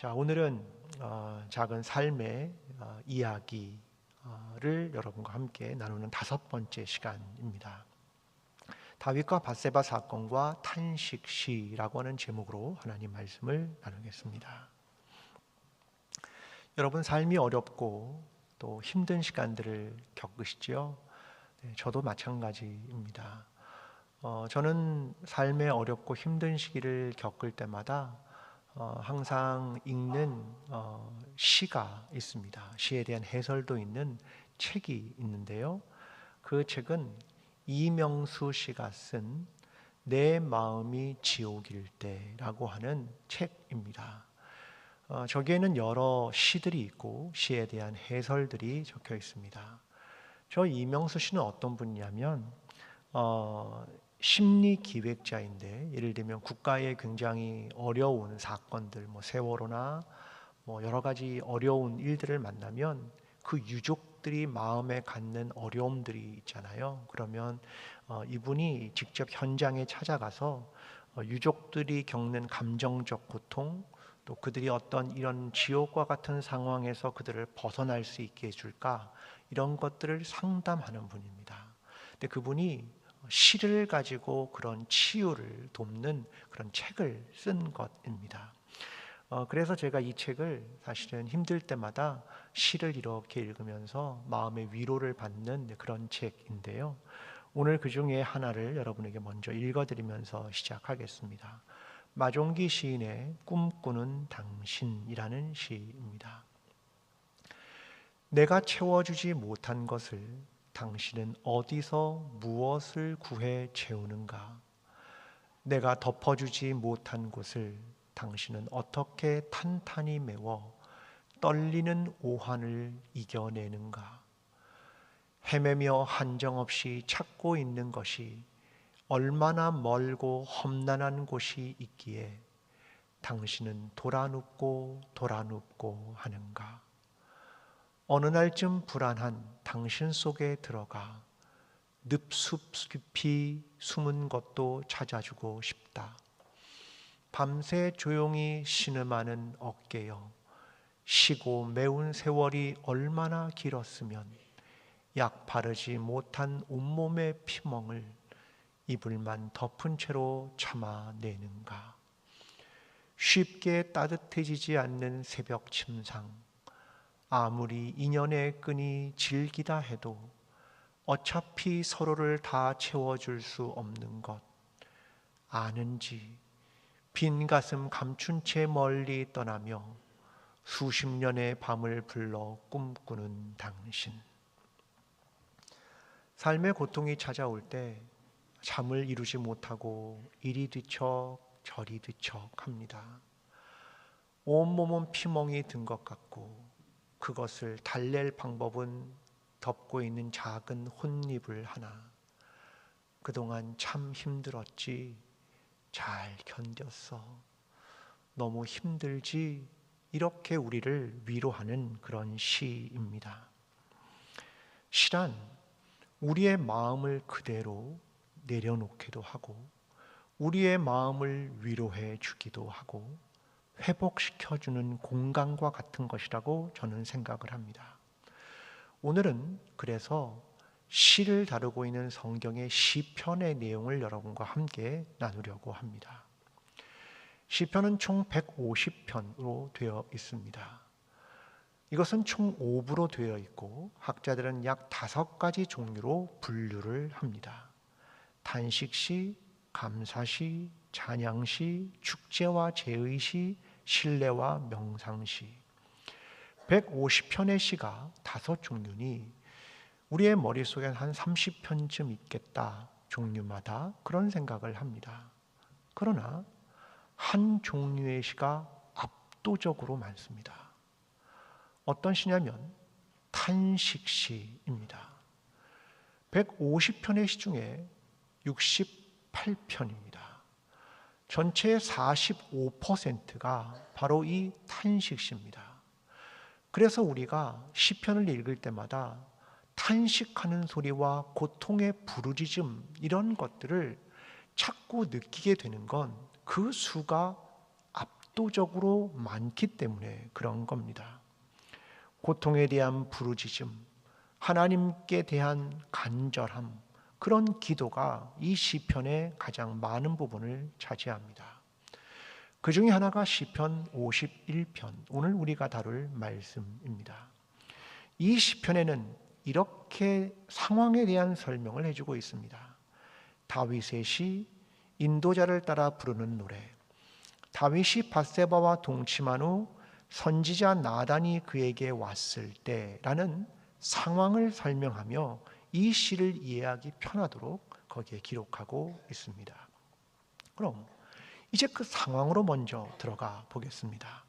자, 오늘은 작은 삶의 이야기를 여러분과 함께 나누는 5번째 시간입니다. 다윗과 밧세바 사건과 탄식시라고 하는 제목으로 하나님 말씀을 나누겠습니다. 여러분, 삶이 어렵고 또 힘든 시간들을 겪으시지요? 네, 저도 마찬가지입니다. 저는 삶의 어렵고 힘든 시기를 겪을 때마다 항상 읽는 시가 있습니다. 시에 대한 해설도 있는 책이 있는데요. 그 책은 이명수 씨가 쓴 내 마음이 지옥일 때라고 하는 책입니다. 저기에는 여러 시들이 있고 시에 대한 해설들이 적혀 있습니다. 저 이명수 씨는 어떤 분이냐면 심리 기획자인데, 예를 들면 국가의 굉장히 어려운 사건들, 세월호나 여러 가지 어려운 일들을 만나면 그 유족들이 마음에 갖는 어려움들이 있잖아요. 그러면 이분이 직접 현장에 찾아가서 유족들이 겪는 감정적 고통, 또 그들이 어떤 이런 지옥과 같은 상황에서 그들을 벗어날 수 있게 해줄까, 이런 것들을 상담하는 분입니다. 근데 그분이 시를 가지고 그런 치유를 돕는 그런 책을 쓴 것입니다. 그래서 제가 이 책을 사실은 힘들 때마다 시를 이렇게 읽으면서 마음의 위로를 받는 그런 책인데요. 오늘 그 중에 하나를 여러분에게 먼저 읽어드리면서 시작하겠습니다. 마종기 시인의 꿈꾸는 당신이라는 시입니다. 내가 채워주지 못한 것을 당신은 어디서 무엇을 구해 채우는가? 내가 덮어주지 못한 곳을 당신은 어떻게 탄탄히 메워 떨리는 오한을 이겨내는가? 헤매며 한정없이 찾고 있는 것이 얼마나 멀고 험난한 곳이 있기에 당신은 돌아눕고 하는가? 어느 날쯤 불안한 당신 속에 들어가 늪숲 깊이 숨은 것도 찾아주고 싶다. 밤새 조용히 신음하는 어깨여, 쉬고 매운 세월이 얼마나 길었으면 약 바르지 못한 온몸의 피멍을 이불만 덮은 채로 참아내는가? 쉽게 따뜻해지지 않는 새벽 침상, 아무리 인연의 끈이 질기다 해도 어차피 서로를 다 채워줄 수 없는 것 아는지, 빈 가슴 감춘 채 멀리 떠나며 수십 년의 밤을 불러 꿈꾸는 당신. 삶의 고통이 찾아올 때 잠을 이루지 못하고 이리 뒤척 저리 뒤척합니다. 온몸은 피멍이 든 것 같고 그것을 달랠 방법은 덮고 있는 작은 혼잎을 하나. 그동안 참 힘들었지, 잘 견뎠어, 너무 힘들지, 이렇게 우리를 위로하는 그런 시입니다. 시란 우리의 마음을 그대로 내려놓기도 하고 우리의 마음을 위로해 주기도 하고 회복시켜주는 공간과 같은 것이라고 저는 생각을 합니다. 오늘은 그래서 시를 다루고 있는 성경의 시편의 내용을 여러분과 함께 나누려고 합니다. 시편은 총 150편으로 되어 있습니다. 이것은 총 5부로 되어 있고 학자들은 약 5가지 종류로 분류를 합니다. 탄식시, 감사시, 찬양시, 축제와 제의시, 신뢰와 명상시. 150편의 시가 5종류니 우리의 머릿속엔 한 30편쯤 있겠다, 종류마다. 그런 생각을 합니다. 그러나 한 종류의 시가 압도적으로 많습니다. 어떤 시냐면 탄식시입니다. 150편의 시 중에 68편입니다. 전체의 45%가 바로 이 탄식시입니다. 그래서 우리가 시편을 읽을 때마다 탄식하는 소리와 고통의 부르짖음, 이런 것들을 자꾸 느끼게 되는 건 그 수가 압도적으로 많기 때문에 그런 겁니다. 고통에 대한 부르짖음, 하나님께 대한 간절함, 그런 기도가 이 시편의 가장 많은 부분을 차지합니다. 그 중에 하나가 시편 51편, 오늘 우리가 다룰 말씀입니다. 이 시편에는 이렇게 상황에 대한 설명을 해주고 있습니다. 다윗의 시, 인도자를 따라 부르는 노래. 다윗이 밧세바와 동침한 후 선지자 나단이 그에게 왔을 때라는 상황을 설명하며 이 시를 이해하기 편하도록 거기에 기록하고 있습니다. 그럼 이제 그 상황으로 먼저 들어가 보겠습니다.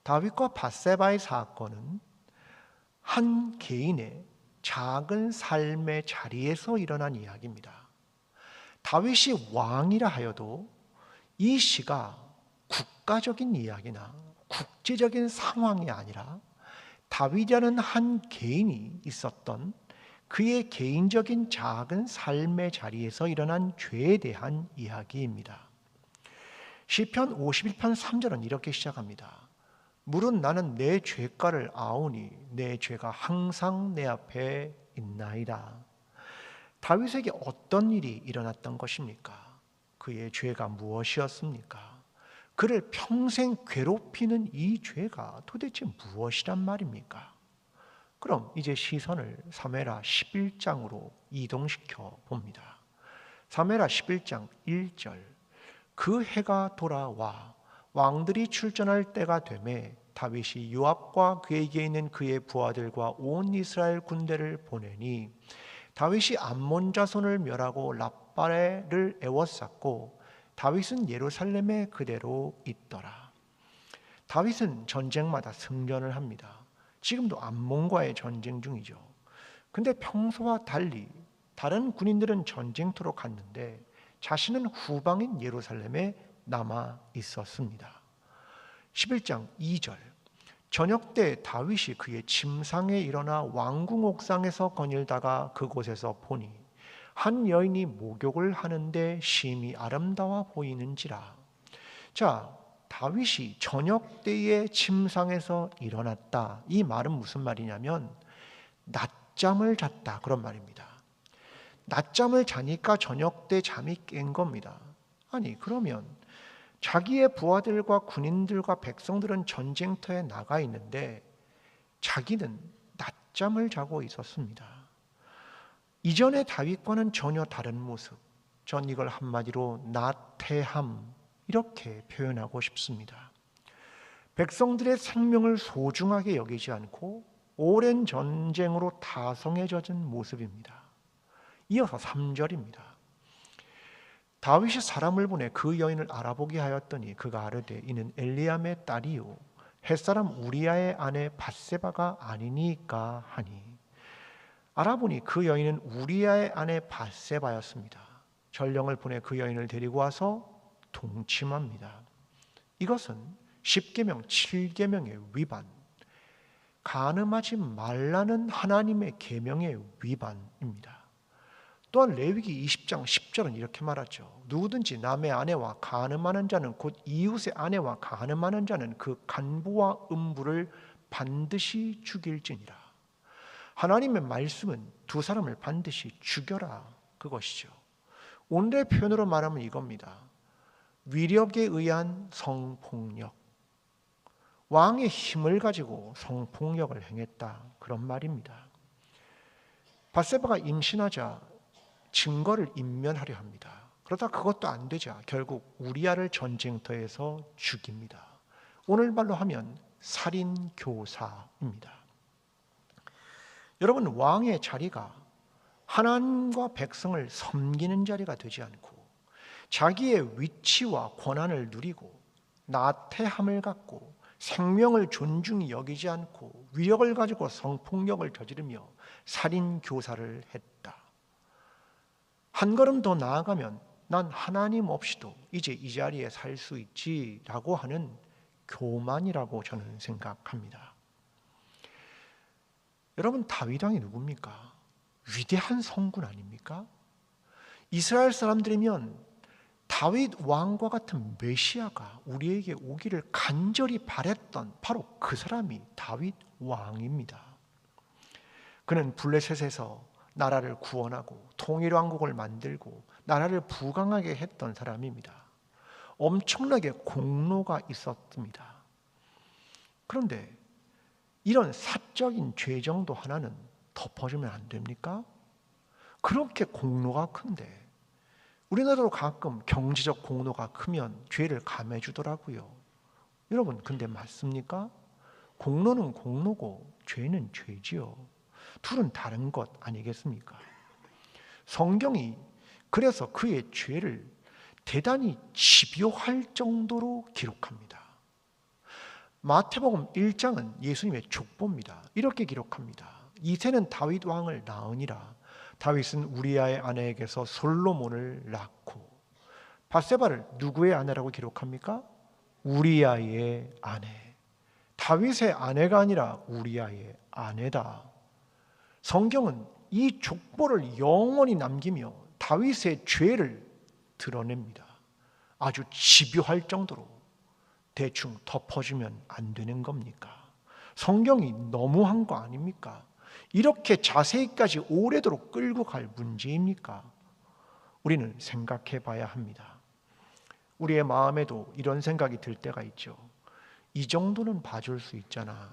다윗과 밧세바의 사건은 한 개인의 작은 삶의 자리에서 일어난 이야기입니다. 다윗이 왕이라 하여도 이 시가 국가적인 이야기나 국제적인 상황이 아니라 다윗이라는 한 개인이 있었던 그의 개인적인 작은 삶의 자리에서 일어난 죄에 대한 이야기입니다. 시편 51편 3절은 이렇게 시작합니다. 물은 나는 내 죄가를 아오니 내 죄가 항상 내 앞에 있나이다. 다윗에게 어떤 일이 일어났던 것입니까? 그의 죄가 무엇이었습니까? 그를 평생 괴롭히는 이 죄가 도대체 무엇이란 말입니까? 그럼 이제 시선을 사무엘하 11장으로 이동시켜 봅니다. 사무엘하 11장 1절. 그 해가 돌아와 왕들이 출전할 때가 되매 다윗이 요압과 그에게 있는 그의 부하들과 온 이스라엘 군대를 보내니 다윗이 암몬 자손을 멸하고 랍바레를 에워쌌고 다윗은 예루살렘에 그대로 있더라. 다윗은 전쟁마다 승전을 합니다. 지금도 암몬과의 전쟁 중이죠. 근데 평소와 달리 다른 군인들은 전쟁터로 갔는데 자신은 후방인 예루살렘에 남아 있었습니다. 11장 2절. 저녁 때 다윗이 그의 침상에 일어나 왕궁 옥상에서 거닐다가 그곳에서 보니 한 여인이 목욕을 하는데 심히 아름다워 보이는지라. 자, 다윗이 저녁 때에 침상에서 일어났다. 이 말은 무슨 말이냐면 낮잠을 잤다, 그런 말입니다. 낮잠을 자니까 저녁 때 잠이 깬 겁니다. 아니, 그러면 자기의 부하들과 군인들과 백성들은 전쟁터에 나가 있는데 자기는 낮잠을 자고 있었습니다. 이전의 다윗과는 전혀 다른 모습. 전 이걸 한마디로 나태함, 이렇게 표현하고 싶습니다. 백성들의 생명을 소중하게 여기지 않고 오랜 전쟁으로 타성에 젖은 모습입니다. 이어서 3절입니다. 다윗이 사람을 보내 그 여인을 알아보게 하였더니 그가 아르되 이는 엘리암의 딸이요 햇사람 우리아의 아내 밧세바가 아니니까 하니. 알아보니 그 여인은 우리아의 아내 밧세바였습니다. 전령을 보내 그 여인을 데리고 와서 동침합니다. 이것은 10계명 7계명의 위반, 간음하지 말라는 하나님의 계명의 위반입니다. 또한 레위기 20장 10절은 이렇게 말하죠. 누구든지 남의 아내와 간음하는 자는 곧 이웃의 아내와 간음하는 자는 그 간부와 음부를 반드시 죽일지니라. 하나님의 말씀은 두 사람을 반드시 죽여라, 그것이죠. 오늘의 표현으로 말하면 이겁니다. 위력에 의한 성폭력, 왕의 힘을 가지고 성폭력을 행했다, 그런 말입니다. 밧세바가 임신하자 증거를 인멸하려 합니다. 그러다 그것도 안 되자 결국 우리아를 전쟁터에서 죽입니다. 오늘 말로 하면 살인교사입니다. 여러분, 왕의 자리가 하나님과 백성을 섬기는 자리가 되지 않고 자기의 위치와 권한을 누리고 나태함을 갖고 생명을 존중히 여기지 않고 위력을 가지고 성폭력을 저지르며 살인교사를 했다. 한 걸음 더 나아가면 난 하나님 없이도 이제 이 자리에 살 수 있지라고 하는 교만이라고 저는 생각합니다. 여러분, 다윗 왕이 누굽니까? 위대한 성군 아닙니까? 이스라엘 사람들이면 다윗 왕과 같은 메시아가 우리에게 오기를 간절히 바랬던 바로 그 사람이 다윗 왕입니다. 그는 블레셋에서 나라를 구원하고 통일왕국을 만들고 나라를 부강하게 했던 사람입니다. 엄청나게 공로가 있었습니다. 그런데 이런 사적인 죄 정도 하나는 덮어주면 안 됩니까? 그렇게 공로가 큰데 우리나라도 가끔 경제적 공로가 크면 죄를 감해 주더라고요. 여러분, 근데 맞습니까? 공로는 공로고 죄는 죄지요. 둘은 다른 것 아니겠습니까? 성경이 그래서 그의 죄를 대단히 집요할 정도로 기록합니다. 마태복음 1장은 예수님의 족보입니다. 이렇게 기록합니다. 이새는 다윗 왕을 낳으니라. 다윗은 우리아의 아내에게서 솔로몬을 낳고. 밧세바를 누구의 아내라고 기록합니까? 우리아의 아내. 다윗의 아내가 아니라 우리아의 아내다. 성경은 이 족보를 영원히 남기며 다윗의 죄를 드러냅니다. 아주 집요할 정도로. 대충 덮어주면 안 되는 겁니까? 성경이 너무한 거 아닙니까? 이렇게 자세히까지 오래도록 끌고 갈 문제입니까? 우리는 생각해 봐야 합니다. 우리의 마음에도 이런 생각이 들 때가 있죠. 이 정도는 봐줄 수 있잖아.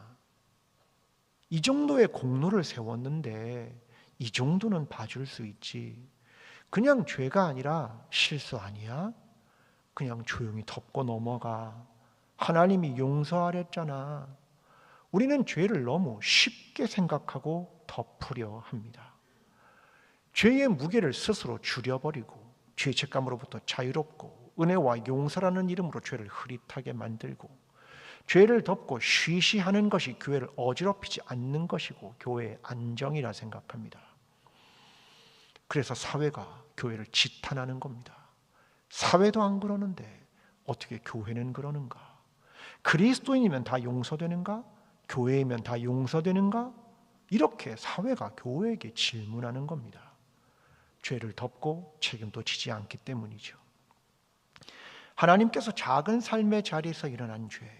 이 정도의 공로를 세웠는데 이 정도는 봐줄 수 있지. 그냥 죄가 아니라 실수 아니야? 그냥 조용히 덮고 넘어가. 하나님이 용서하랬잖아. 우리는 죄를 너무 쉽게 생각하고 덮으려 합니다. 죄의 무게를 스스로 줄여버리고 죄책감으로부터 자유롭고 은혜와 용서라는 이름으로 죄를 흐릿하게 만들고 죄를 덮고 쉬쉬하는 것이 교회를 어지럽히지 않는 것이고 교회의 안정이라 생각합니다. 그래서 사회가 교회를 지탄하는 겁니다. 사회도 안 그러는데 어떻게 교회는 그러는가? 그리스도인이면 다 용서되는가? 교회이면 다 용서되는가? 이렇게 사회가 교회에게 질문하는 겁니다. 죄를 덮고 책임도 지지 않기 때문이죠. 하나님께서 작은 삶의 자리에서 일어난 죄,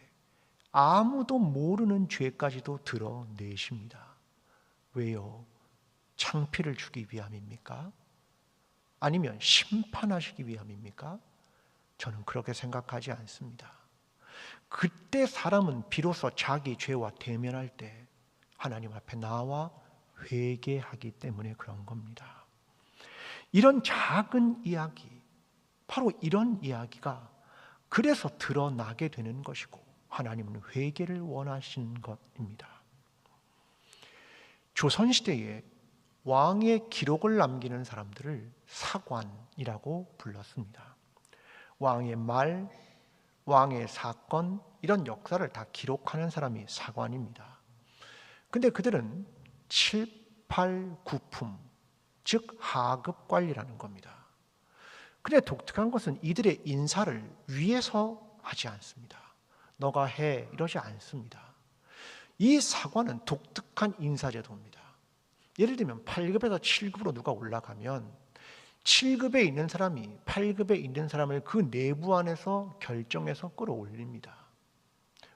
아무도 모르는 죄까지도 드러내십니다. 왜요? 창피를 주기 위함입니까? 아니면 심판하시기 위함입니까? 저는 그렇게 생각하지 않습니다. 그때 사람은 비로소 자기 죄와 대면할 때 하나님 앞에 나와 회개하기 때문에 그런 겁니다. 이런 작은 이야기, 바로 이런 이야기가 그래서 드러나게 되는 것이고 하나님은 회개를 원하시는 것입니다. 조선시대에 왕의 기록을 남기는 사람들을 사관이라고 불렀습니다. 왕의 말, 왕의 사건, 이런 역사를 다 기록하는 사람이 사관입니다. 근데 그들은 7, 8, 9품, 즉 하급 관리라는 겁니다. 근데 독특한 것은 이들의 인사를 위에서 하지 않습니다. 너가 해 이러지 않습니다. 이 사관은 독특한 인사제도입니다. 예를 들면 8급에서 7급으로 누가 올라가면 7급에 있는 사람이 8급에 있는 사람을 그 내부 안에서 결정해서 끌어올립니다.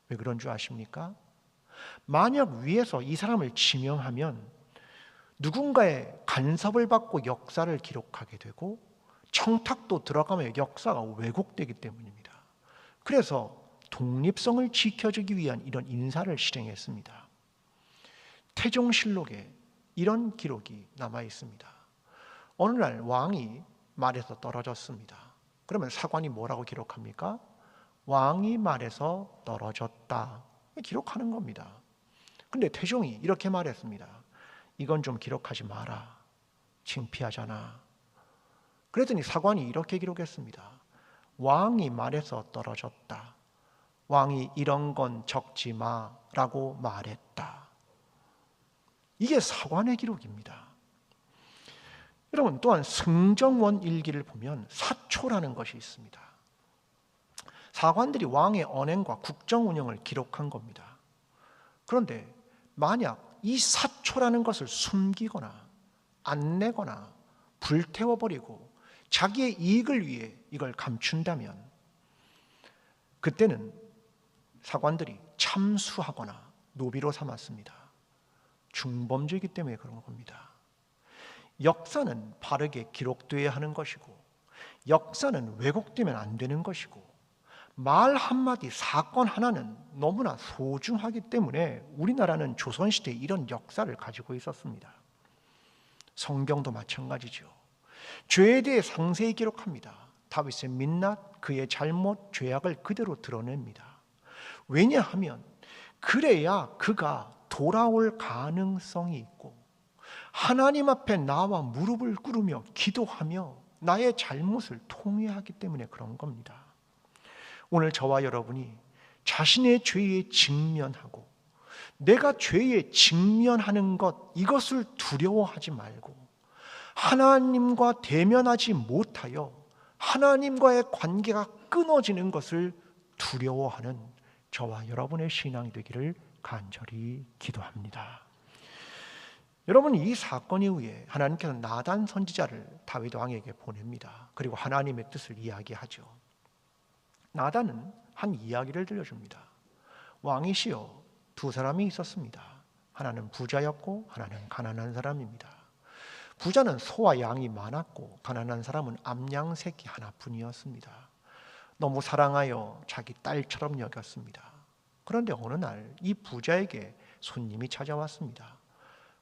왜 그런 줄 아십니까? 만약 위에서 이 사람을 지명하면 누군가의 간섭을 받고 역사를 기록하게 되고 청탁도 들어가면 역사가 왜곡되기 때문입니다. 그래서 독립성을 지켜주기 위한 이런 인사를 실행했습니다. 태종실록에 이런 기록이 남아 있습니다. 어느 날 왕이 말에서 떨어졌습니다. 그러면 사관이 뭐라고 기록합니까? 왕이 말에서 떨어졌다. 기록하는 겁니다. 근데 태종이 이렇게 말했습니다. 이건 좀 기록하지 마라. 창피하잖아. 그랬더니 사관이 이렇게 기록했습니다. 왕이 말에서 떨어졌다. 왕이 이런 건 적지 마라고 말했다. 이게 사관의 기록입니다. 여러분, 또한 승정원 일기를 보면 사초라는 것이 있습니다. 사관들이 왕의 언행과 국정 운영을 기록한 겁니다. 그런데 만약 이 사초라는 것을 숨기거나 안 내거나 불태워버리고 자기의 이익을 위해 이걸 감춘다면 그때는 사관들이 참수하거나 노비로 삼았습니다. 중범죄이기 때문에 그런 겁니다. 역사는 바르게 기록되어야 하는 것이고 역사는 왜곡되면 안 되는 것이고 말 한마디, 사건 하나는 너무나 소중하기 때문에 우리나라는 조선시대에 이런 역사를 가지고 있었습니다. 성경도 마찬가지죠. 죄에 대해 상세히 기록합니다. 다윗의 민낯, 그의 잘못, 죄악을 그대로 드러냅니다. 왜냐하면 그래야 그가 돌아올 가능성이 있고 하나님 앞에 나와 무릎을 꿇으며 기도하며 나의 잘못을 통회하기 때문에 그런 겁니다. 오늘 저와 여러분이 자신의 죄에 직면하고 내가 죄에 직면하는 것, 이것을 두려워하지 말고 하나님과 대면하지 못하여 하나님과의 관계가 끊어지는 것을 두려워하는 저와 여러분의 신앙이 되기를 간절히 기도합니다. 여러분, 이 사건 이후에 하나님께서 나단 선지자를 다윗 왕에게 보냅니다. 그리고 하나님의 뜻을 이야기하죠. 나단은 한 이야기를 들려줍니다. 왕이시여, 두 사람이 있었습니다. 하나는 부자였고 하나는 가난한 사람입니다. 부자는 소와 양이 많았고 가난한 사람은 암양 새끼 하나뿐이었습니다. 너무 사랑하여 자기 딸처럼 여겼습니다. 그런데 어느 날 이 부자에게 손님이 찾아왔습니다.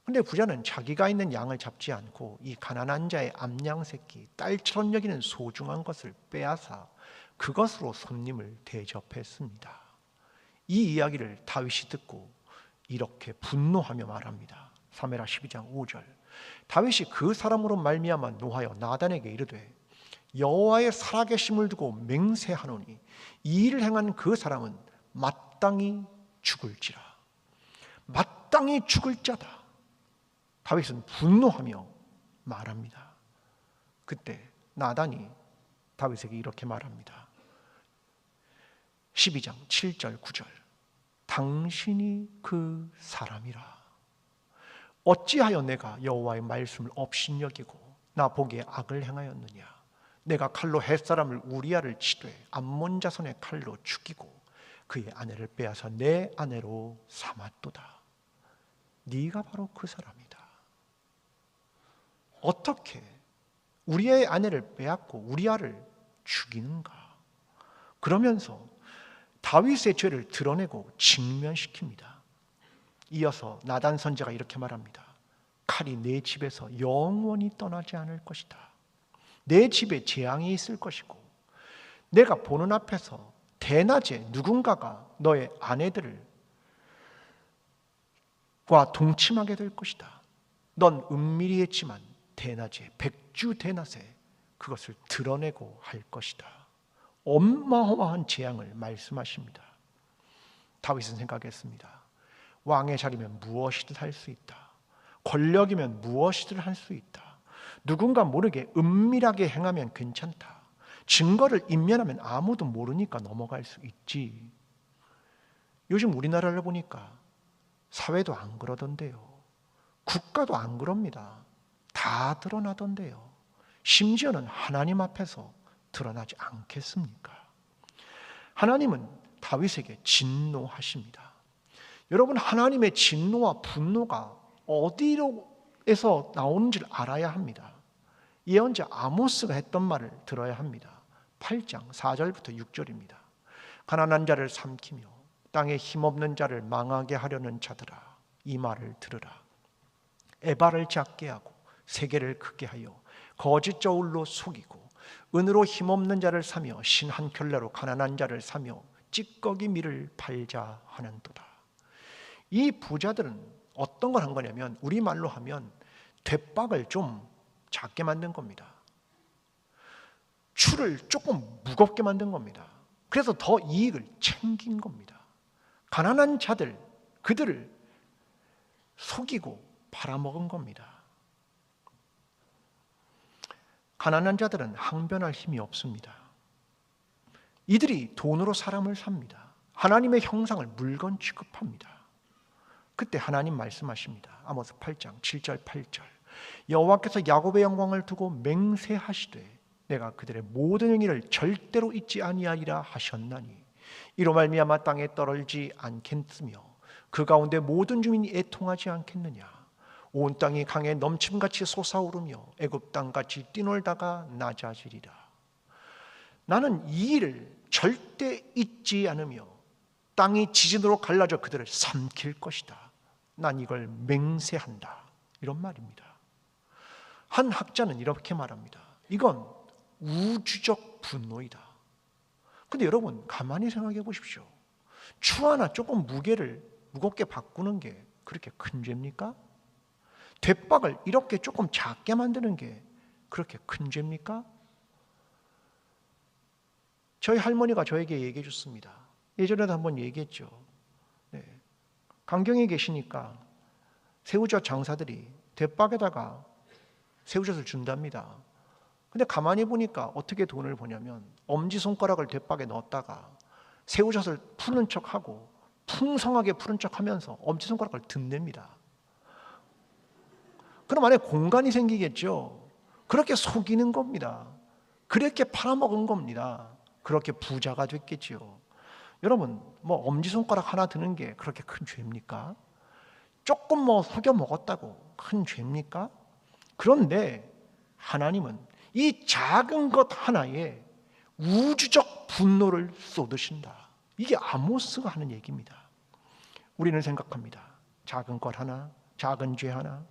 근데 부자는 자기가 있는 양을 잡지 않고 이 가난한 자의 암양 새끼, 딸처럼 여기는 소중한 것을 빼앗아 그것으로 손님을 대접했습니다. 이 이야기를 다윗이 듣고 이렇게 분노하며 말합니다. 사무엘하 12장 5절. 다윗이 그 사람으로 말미암아 노하여 나단에게 이르되 여호와의 살아계심을 두고 맹세하노니 이 일을 행한 그 사람은 마땅히 죽을지라. 마땅히 죽을 자다. 다윗은 분노하며 말합니다. 그때 나단이 다윗에게 이렇게 말합니다. 12장 7절 9절. 당신이 그 사람이라. 어찌하여 내가 여호와의 말씀을 업신여기고 나 보기에 악을 행하였느냐. 내가 칼로 햇사람을 우리아를 치되 암몬 자손의 칼로 죽이고 그의 아내를 빼앗아 내 아내로 삼았도다. 네가 바로 그 사람이다. 어떻게 우리의 아내를 빼앗고 우리아를 죽이는가? 그러면서 다윗의 죄를 드러내고 직면시킵니다. 이어서 나단 선지자가 이렇게 말합니다. 칼이 내 집에서 영원히 떠나지 않을 것이다. 내 집에 재앙이 있을 것이고 내가 보는 앞에서 대낮에 누군가가 너의 아내들과 동침하게 될 것이다. 넌 은밀히 했지만 대낮에 백주 대낮에 그것을 드러내고 할 것이다. 어마어마한 재앙을 말씀하십니다. 다윗은 생각했습니다. 왕의 자리면 무엇이든 할 수 있다. 권력이면 무엇이든 할 수 있다. 누군가 모르게 은밀하게 행하면 괜찮다. 증거를 인멸하면 아무도 모르니까 넘어갈 수 있지. 요즘 우리나라를 보니까 사회도 안 그러던데요. 국가도 안 그럽니다. 다 드러나던데요. 심지어는 하나님 앞에서 드러나지 않겠습니까? 하나님은 다윗에게 진노하십니다. 여러분, 하나님의 진노와 분노가 어디로에서 나오는지를 알아야 합니다. 예언자 아모스가 했던 말을 들어야 합니다. 8장 4절부터 6절입니다. 가난한 자를 삼키며 땅에 힘없는 자를 망하게 하려는 자들아, 이 말을 들으라. 에바를 작게 하고 세계를 크게 하여 거짓 저울로 속이고 은으로 힘없는 자를 사며 신 한 켤레로 가난한 자를 사며 찌꺼기 밀을 팔자 하는도다. 이 부자들은 어떤 걸 한 거냐면 우리말로 하면 돛박을 좀 작게 만든 겁니다. 추를 조금 무겁게 만든 겁니다. 그래서 더 이익을 챙긴 겁니다. 가난한 자들, 그들을 속이고 팔아먹은 겁니다. 가난한 자들은 항변할 힘이 없습니다. 이들이 돈으로 사람을 삽니다. 하나님의 형상을 물건 취급합니다. 그때 하나님 말씀하십니다. 아모스 8장 7절 8절. 여호와께서 야곱의 영광을 두고 맹세하시되 내가 그들의 모든 행위를 절대로 잊지 아니하리라 하셨나니 이로 말미암아 땅에 떨어지지 않겠으며 그 가운데 모든 주민이 애통하지 않겠느냐. 온 땅이 강에 넘침같이 솟아오르며 애굽 땅같이 뛰놀다가 낮아지리라. 나는 이 일을 절대 잊지 않으며 땅이 지진으로 갈라져 그들을 삼킬 것이다. 난 이걸 맹세한다. 이런 말입니다. 한 학자는 이렇게 말합니다. 이건 우주적 분노이다. 근데 여러분 가만히 생각해 보십시오. 추 하나 조금 무게를 무겁게 바꾸는 게 그렇게 큰 죄입니까? 대박을 이렇게 조금 작게 만드는 게 그렇게 큰 죄입니까? 저희 할머니가 저에게 얘기해 줬습니다. 예전에도 한번 얘기했죠. 네. 강경에 계시니까 새우젓 장사들이 대박에다가 새우젓을 준답니다. 근데 가만히 보니까 어떻게 돈을 버냐면 엄지손가락을 대박에 넣었다가 새우젓을 푸는 척하고 풍성하게 푸는 척하면서 엄지손가락을 든냅니다. 그럼 안에 공간이 생기겠죠. 그렇게 속이는 겁니다. 그렇게 팔아먹은 겁니다. 그렇게 부자가 됐겠지요. 여러분 뭐 엄지손가락 하나 드는 게 그렇게 큰 죄입니까? 조금 뭐 속여 먹었다고 큰 죄입니까? 그런데 하나님은 이 작은 것 하나에 우주적 분노를 쏟으신다. 이게 아모스가 하는 얘기입니다. 우리는 생각합니다. 작은 것 하나, 작은 죄 하나.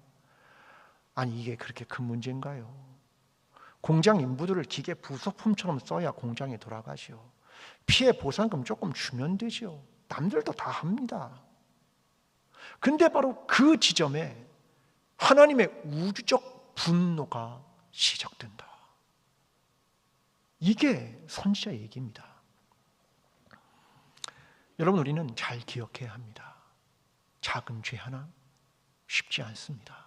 아니 이게 그렇게 큰 문제인가요? 공장 인부들을 기계 부속품처럼 써야 공장이 돌아가시오. 피해 보상금 조금 주면 되죠. 남들도 다 합니다. 근데 바로 그 지점에 하나님의 우주적 분노가 시작된다. 이게 선지자의 얘기입니다. 여러분 우리는 잘 기억해야 합니다. 작은 죄 하나 쉽지 않습니다.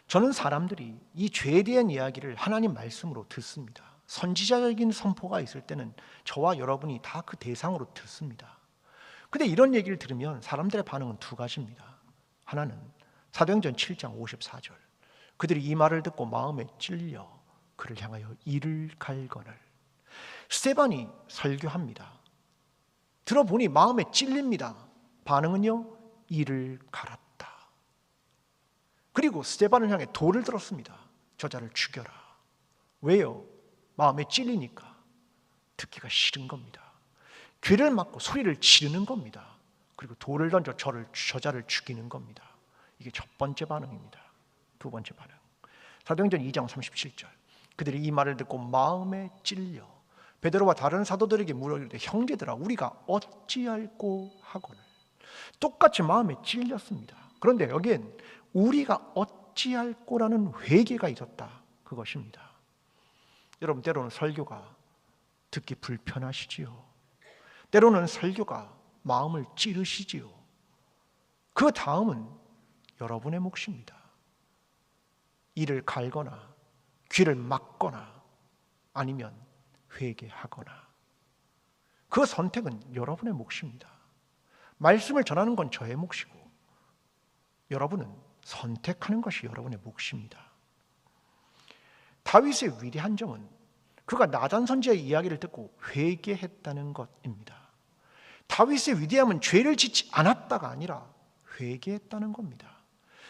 저는 사람들이 이 죄에 대한 이야기를 하나님 말씀으로 듣습니다. 선지자적인 선포가 있을 때는 저와 여러분이 다 그 대상으로 듣습니다. 근데 이런 얘기를 들으면 사람들의 반응은 두 가지입니다. 하나는 사도행전 7장 54절. 그들이 이 말을 듣고 마음에 찔려 그를 향하여 이를 갈거늘. 스데반이 설교합니다. 들어보니 마음에 찔립니다. 반응은요, 이를 갈았다. 그리고 스데반을 향해 돌을 들었습니다. 저자를 죽여라. 왜요? 마음에 찔리니까 듣기가 싫은 겁니다. 귀를 막고 소리를 지르는 겁니다. 그리고 돌을 던져 저자를 죽이는 겁니다. 이게 첫 번째 반응입니다. 두 번째 반응. 사도행전 2장 37절. 그들이 이 말을 듣고 마음에 찔려 베드로와 다른 사도들에게 물어이르되 형제들아 우리가 어찌할꼬 하거늘. 똑같이 마음에 찔렸습니다. 그런데 여기엔 우리가 어찌할꼬라는 회개가 있었다. 그것입니다. 여러분 때로는 설교가 듣기 불편하시지요. 때로는 설교가 마음을 찌르시지요. 그 다음은 여러분의 몫입니다. 이를 갈거나 귀를 막거나 아니면 회개하거나 그 선택은 여러분의 몫입니다. 말씀을 전하는 건 저의 몫이고 여러분은 선택하는 것이 여러분의 몫입니다. 다윗의 위대한 점은 그가 나단 선지자의 이야기를 듣고 회개했다는 것입니다. 다윗의 위대함은 죄를 짓지 않았다가 아니라 회개했다는 겁니다.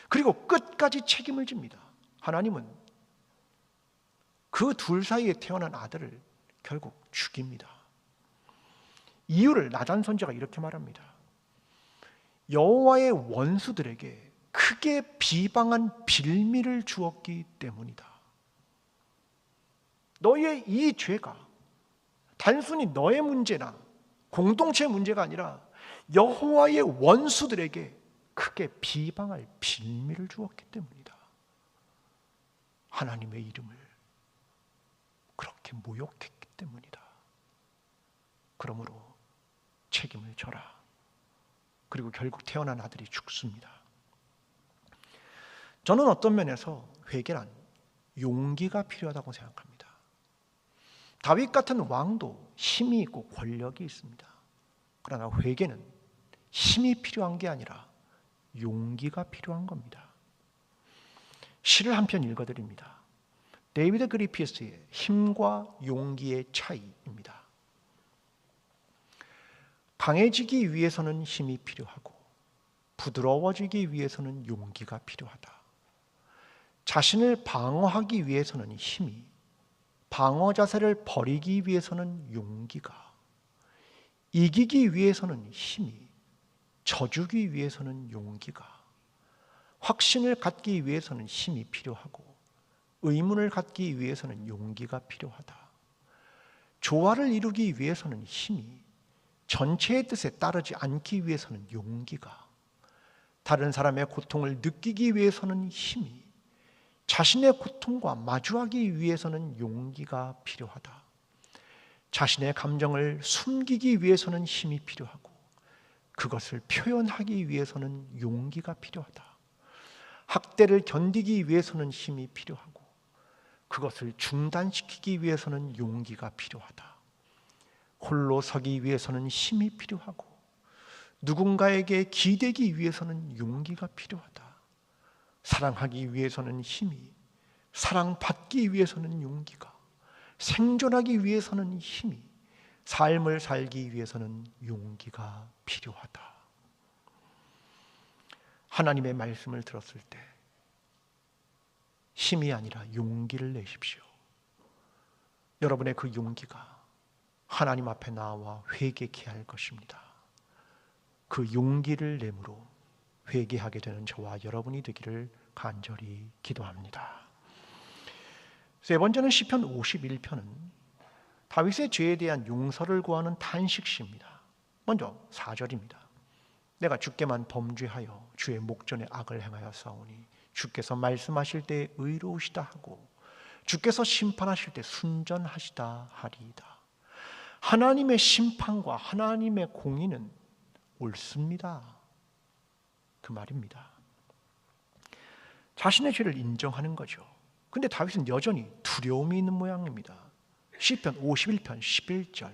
그리고 끝까지 책임을 집니다. 하나님은 그 둘 사이에 태어난 아들을 결국 죽입니다. 이유를 나단 선지자가 이렇게 말합니다. 여호와의 원수들에게 크게 비방한 빌미를 주었기 때문이다. 너의 이 죄가 단순히 너의 문제나 공동체의 문제가 아니라 여호와의 원수들에게 크게 비방할 빌미를 주었기 때문이다. 하나님의 이름을 그렇게 모욕했기 때문이다. 그러므로 책임을 져라. 그리고 결국 태어난 아들이 죽습니다. 저는 어떤 면에서 회개란 용기가 필요하다고 생각합니다. 다윗 같은 왕도 힘이 있고 권력이 있습니다. 그러나 회개는 힘이 필요한 게 아니라 용기가 필요한 겁니다. 시를 한 편 읽어드립니다. 데이비드 그리피스의 힘과 용기의 차이입니다. 강해지기 위해서는 힘이 필요하고 부드러워지기 위해서는 용기가 필요하다. 자신을 방어하기 위해서는 힘이, 방어 자세를 버리기 위해서는 용기가, 이기기 위해서는 힘이, 져주기 위해서는 용기가, 확신을 갖기 위해서는 힘이 필요하고 의문을 갖기 위해서는 용기가 필요하다. 조화를 이루기 위해서는 힘이, 전체의 뜻에 따르지 않기 위해서는 용기가, 다른 사람의 고통을 느끼기 위해서는 힘이, 자신의 고통과 마주하기 위해서는 용기가 필요하다. 자신의 감정을 숨기기 위해서는 힘이 필요하고 그것을 표현하기 위해서는 용기가 필요하다. 학대를 견디기 위해서는 힘이 필요하고 그것을 중단시키기 위해서는 용기가 필요하다. 홀로 서기 위해서는 힘이 필요하고 누군가에게 기대기 위해서는 용기가 필요하다. 사랑하기 위해서는 힘이, 사랑받기 위해서는 용기가, 생존하기 위해서는 힘이, 삶을 살기 위해서는 용기가 필요하다. 하나님의 말씀을 들었을 때 힘이 아니라 용기를 내십시오. 여러분의 그 용기가 하나님 앞에 나와 회개케 할 것입니다. 그 용기를 내므로 회개하게 되는 저와 여러분이 되기를 간절히 기도합니다. 세 번째는 시편 51편은 다윗의 죄에 대한 용서를 구하는 탄식시입니다. 먼저 4절입니다. 내가 주께만 범죄하여 주의 목전에 악을 행하여 싸우니 주께서 말씀하실 때 의로우시다 하고 주께서 심판하실 때 순전하시다 하리이다. 하나님의 심판과 하나님의 공의는 옳습니다. 그 말입니다. 자신의 죄를 인정하는 거죠. 근데 다윗은 여전히 두려움이 있는 모양입니다. 시편 51편 11절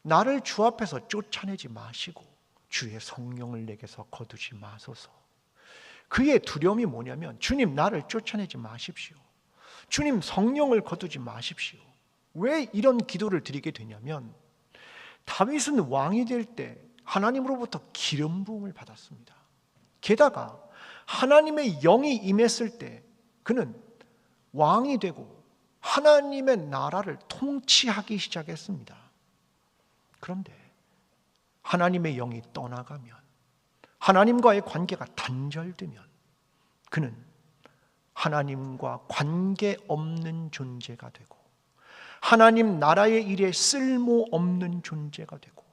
나를 주 앞에서 쫓아내지 마시고 주의 성령을 내게서 거두지 마소서. 그의 두려움이 뭐냐면 주님 나를 쫓아내지 마십시오. 주님 성령을 거두지 마십시오. 왜 이런 기도를 드리게 되냐면 다윗은 왕이 될 때 하나님으로부터 기름 부음을 받았습니다. 게다가 하나님의 영이 임했을 때 그는 왕이 되고 하나님의 나라를 통치하기 시작했습니다. 그런데 하나님의 영이 떠나가면, 하나님과의 관계가 단절되면 그는 하나님과 관계없는 존재가 되고 하나님 나라의 일에 쓸모없는 존재가 되고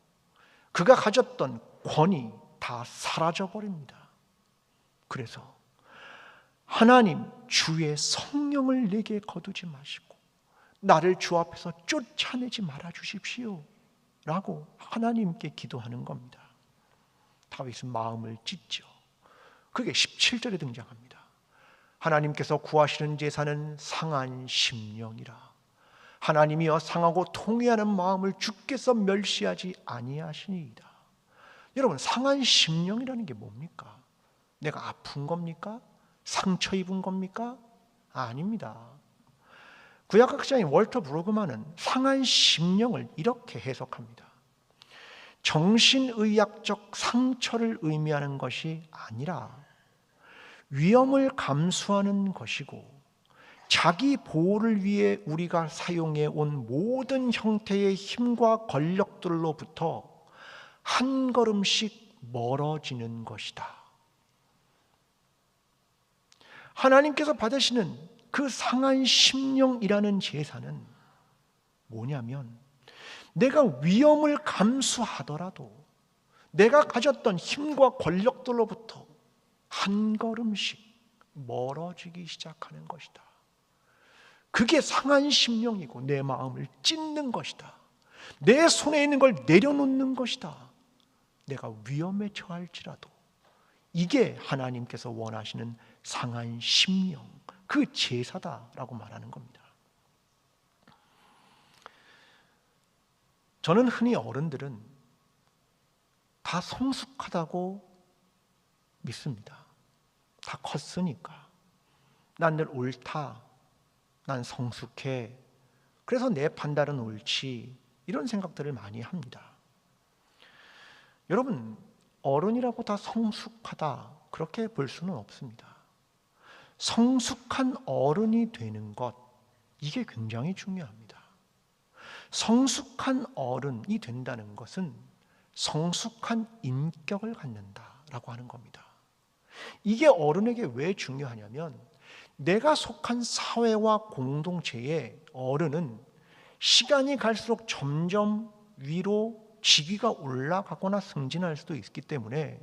그가 가졌던 권위 다 사라져버립니다. 그래서 하나님 주의 성령을 내게 거두지 마시고 나를 주 앞에서 쫓아내지 말아 주십시오 라고 하나님께 기도하는 겁니다. 다윗은 마음을 찢죠. 그게 17절에 등장합니다. 하나님께서 구하시는 제사는 상한 심령이라. 하나님이여 상하고 통회하는 마음을 주께서 멸시하지 아니하시니이다. 여러분, 상한 심령이라는 게 뭡니까? 내가 아픈 겁니까? 상처 입은 겁니까? 아닙니다. 구약학자인 월터 브로그만은 상한 심령을 이렇게 해석합니다. 정신의학적 상처를 의미하는 것이 아니라 위험을 감수하는 것이고 자기 보호를 위해 우리가 사용해 온 모든 형태의 힘과 권력들로부터 한 걸음씩 멀어지는 것이다. 하나님께서 받으시는 그 상한 심령이라는 제사는 뭐냐면 내가 위험을 감수하더라도 내가 가졌던 힘과 권력들로부터 한 걸음씩 멀어지기 시작하는 것이다. 그게 상한 심령이고 내 마음을 찢는 것이다. 내 손에 있는 걸 내려놓는 것이다. 내가 위험에 처할지라도 이게 하나님께서 원하시는 상한 심령, 그 제사다라고 말하는 겁니다. 저는 흔히 어른들은 다 성숙하다고 믿습니다. 다 컸으니까 난 늘 옳다, 난 성숙해. 그래서 내 판단은 옳지. 이런 생각들을 많이 합니다. 여러분, 어른이라고 다 성숙하다 그렇게 볼 수는 없습니다. 성숙한 어른이 되는 것, 이게 굉장히 중요합니다. 성숙한 어른이 된다는 것은 성숙한 인격을 갖는다라고 하는 겁니다. 이게 어른에게 왜 중요하냐면, 내가 속한 사회와 공동체의 어른은 시간이 갈수록 점점 위로 직위가 올라가거나 승진할 수도 있기 때문에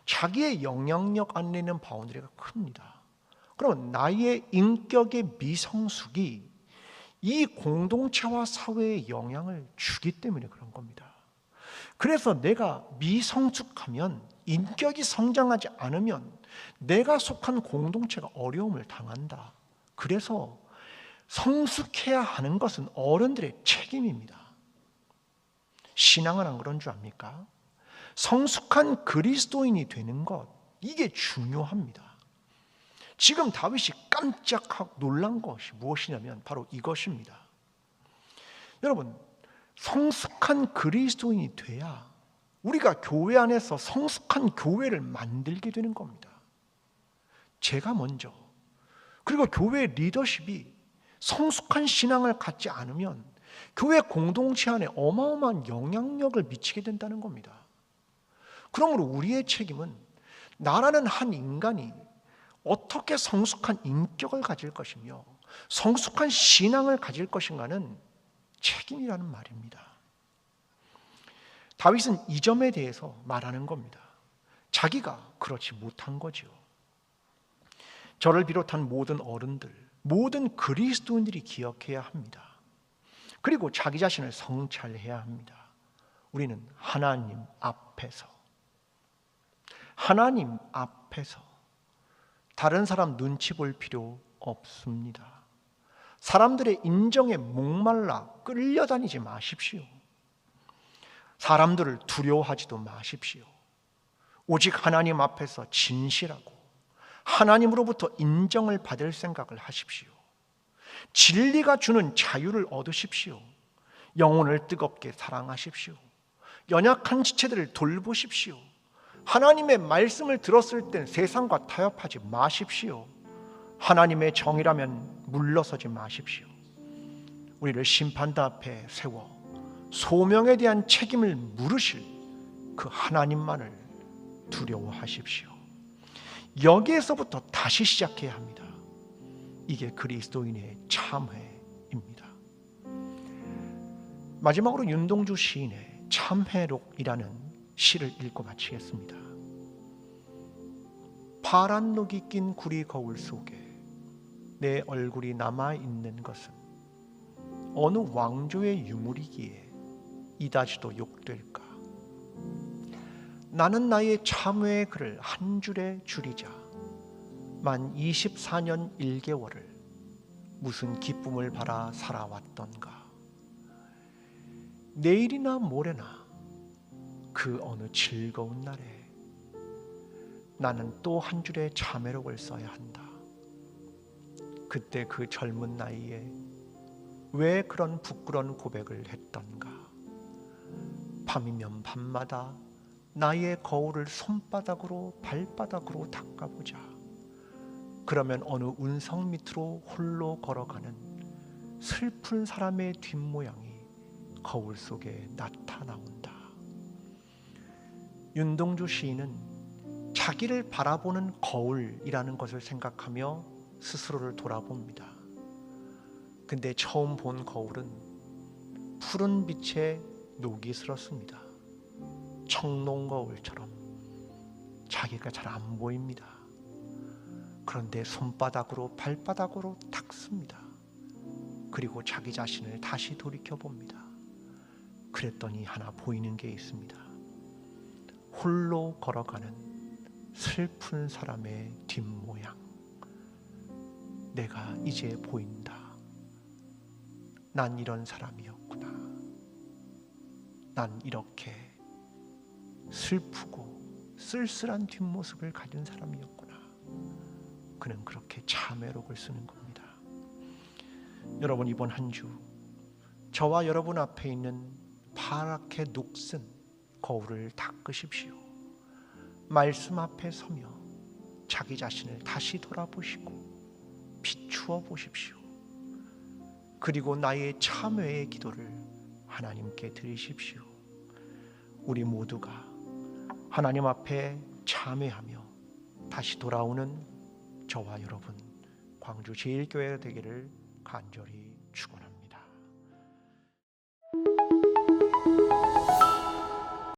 자기의 영향력 안에 있는 바운더리가 큽니다. 그럼 나의 인격의 미성숙이 이 공동체와 사회에 영향을 주기 때문에 그런 겁니다. 그래서 내가 미성숙하면, 인격이 성장하지 않으면 내가 속한 공동체가 어려움을 당한다. 그래서 성숙해야 하는 것은 어른들의 책임입니다. 신앙은 안 그런 줄 압니까? 성숙한 그리스도인이 되는 것, 이게 중요합니다. 지금 다윗이 깜짝 놀란 것이 무엇이냐면 바로 이것입니다. 여러분, 성숙한 그리스도인이 돼야 우리가 교회 안에서 성숙한 교회를 만들게 되는 겁니다. 제가 먼저, 그리고 교회 리더십이 성숙한 신앙을 갖지 않으면 교회 공동체 안에 어마어마한 영향력을 미치게 된다는 겁니다. 그러므로 우리의 책임은 나라는 한 인간이 어떻게 성숙한 인격을 가질 것이며 성숙한 신앙을 가질 것인가는 책임이라는 말입니다. 다윗은 이 점에 대해서 말하는 겁니다. 자기가 그렇지 못한 거죠. 저를 비롯한 모든 어른들, 모든 그리스도인들이 기억해야 합니다. 그리고 자기 자신을 성찰해야 합니다. 우리는 하나님 앞에서 다른 사람 눈치 볼 필요 없습니다. 사람들의 인정에 목말라 끌려다니지 마십시오. 사람들을 두려워하지도 마십시오. 오직 하나님 앞에서 진실하고 하나님으로부터 인정을 받을 생각을 하십시오. 진리가 주는 자유를 얻으십시오. 영혼을 뜨겁게 사랑하십시오. 연약한 지체들을 돌보십시오. 하나님의 말씀을 들었을 땐 세상과 타협하지 마십시오. 하나님의 정의라면 물러서지 마십시오. 우리를 심판대 앞에 세워 소명에 대한 책임을 물으실 그 하나님만을 두려워하십시오. 여기에서부터 다시 시작해야 합니다. 이게 그리스도인의 참회입니다. 마지막으로 윤동주 시인의 참회록이라는 시를 읽고 마치겠습니다. 파란 녹이 낀 구리 거울 속에 내 얼굴이 남아있는 것은 어느 왕조의 유물이기에 이다지도 욕될까. 나는 나의 참회의 글을 한 줄에 줄이자 만 24년 1개월을 무슨 기쁨을 바라 살아왔던가. 내일이나 모레나 그 어느 즐거운 날에 나는 또 한 줄의 참회록을 써야 한다. 그때 그 젊은 나이에 왜 그런 부끄러운 고백을 했던가. 밤이면 밤마다 나의 거울을 손바닥으로 발바닥으로 닦아보자. 그러면 어느 운석 밑으로 홀로 걸어가는 슬픈 사람의 뒷모양이 거울 속에 나타나온다. 윤동주 시인은 자기를 바라보는 거울이라는 것을 생각하며 스스로를 돌아봅니다. 근데 처음 본 거울은 푸른 빛에 녹이 슬었습니다. 청농 거울처럼 자기가 잘 안 보입니다. 그런데 손바닥으로 발바닥으로 닦습니다. 그리고 자기 자신을 다시 돌이켜봅니다. 그랬더니 하나 보이는 게 있습니다. 홀로 걸어가는 슬픈 사람의 뒷모양. 내가 이제 보인다. 난 이런 사람이었구나. 난 이렇게 슬프고 쓸쓸한 뒷모습을 가진 사람이었구나. 그는 그렇게 참회록을 쓰는 겁니다. 여러분, 이번 한 주 저와 여러분 앞에 있는 파랗게 녹슨 거울을 닦으십시오. 말씀 앞에 서며 자기 자신을 다시 돌아보시고 비추어 보십시오. 그리고 나의 참회의 기도를 하나님께 드리십시오. 우리 모두가 하나님 앞에 참회하며 다시 돌아오는 저와 여러분, 광주 제1교회가 되기를 간절히